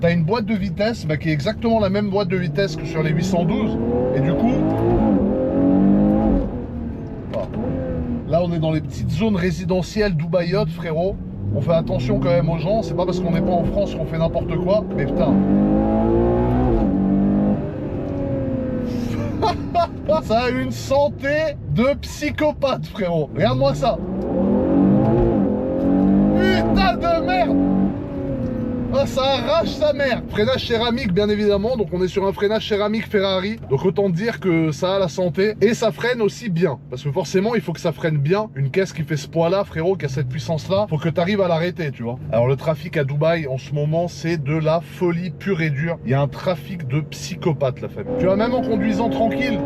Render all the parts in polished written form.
T'as une boîte de vitesse qui est exactement la même boîte de vitesse que sur les 812. Et du coup, voilà. Là on est dans les petites zones résidentielles dubaïotes, frérot. On fait attention quand même aux gens. C'est pas parce qu'on n'est pas en France qu'on fait n'importe quoi. Mais putain. Ça a une santé de psychopathe, frérot. Regarde-moi ça. Putain de merde. Ah, ça arrache sa mère. Freinage céramique, bien évidemment. Donc on est sur un freinage céramique Ferrari. Donc autant dire que ça a la santé. Et ça freine aussi bien. Parce que forcément, il faut que ça freine bien. Une caisse qui fait ce poids-là, frérot, qui a cette puissance-là, faut que tu arrives à l'arrêter, tu vois. Alors le trafic à Dubaï, en ce moment, c'est de la folie pure et dure. Il y a un trafic de psychopathes, la famille. Tu vois, même en conduisant tranquille.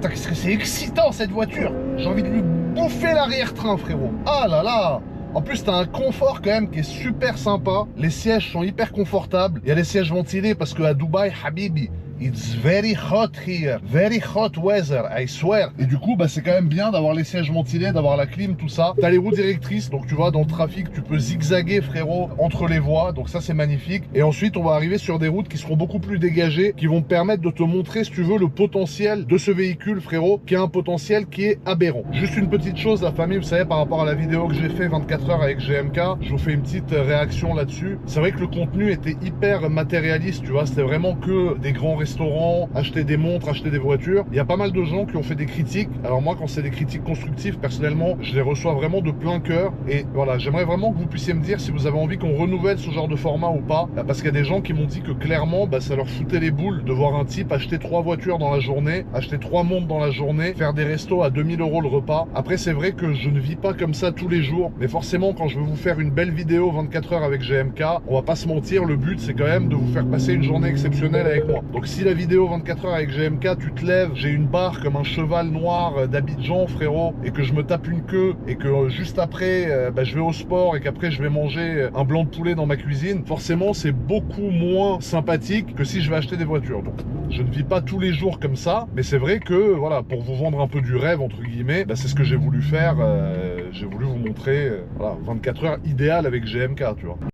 Qu'est-ce que c'est excitant cette voiture. J'ai envie de lui bouffer l'arrière-train, frérot. Ah là là. En plus, t'as un confort quand même qui est super sympa. Les sièges sont hyper confortables. Il y a des sièges ventilés parce qu'à Dubaï, Habibi, it's very hot here. Very hot weather, I swear. Et du coup, c'est quand même bien d'avoir les sièges ventilés, d'avoir la clim, tout ça. T'as les roues directrices, donc tu vois, dans le trafic, tu peux zigzaguer, frérot, entre les voies. Donc ça, c'est magnifique. Et ensuite, on va arriver sur des routes qui seront beaucoup plus dégagées, qui vont te permettre de te montrer, si tu veux, le potentiel de ce véhicule, frérot, qui a un potentiel qui est aberrant. Juste une petite chose, la famille, vous savez, par rapport à la vidéo que j'ai fait 24 heures avec GMK, je vous fais une petite réaction là-dessus. C'est vrai que le contenu était hyper matérialiste, tu vois, c'était vraiment que des grands restaurants, acheter des montres, acheter des voitures. Il y a pas mal de gens qui ont fait des critiques. Alors moi, quand c'est des critiques constructives, personnellement, je les reçois vraiment de plein cœur. Et voilà, j'aimerais vraiment que vous puissiez me dire si vous avez envie qu'on renouvelle ce genre de format ou pas. Parce qu'il y a des gens qui m'ont dit que clairement, ça leur foutait les boules de voir un type acheter 3 voitures dans la journée, acheter 3 montres dans la journée, faire des restos à 2000 € le repas. Après, c'est vrai que je ne vis pas comme ça tous les jours. Mais forcément, quand je veux vous faire une belle vidéo 24 heures avec GMK, on va pas se mentir, le but, c'est quand même de vous faire passer une journée exceptionnelle avec moi. Donc si la vidéo 24 heures avec GMK, tu te lèves, j'ai une barre comme un cheval noir d'Abidjan, frérot, et que je me tape une queue, et que juste après, je vais au sport, et qu'après je vais manger un blanc de poulet dans ma cuisine, forcément c'est beaucoup moins sympathique que si je vais acheter des voitures. Donc je ne vis pas tous les jours comme ça, mais c'est vrai que, voilà, pour vous vendre un peu du rêve, entre guillemets, c'est ce que j'ai voulu faire, j'ai voulu vous montrer, voilà, 24 heures idéales avec GMK, tu vois.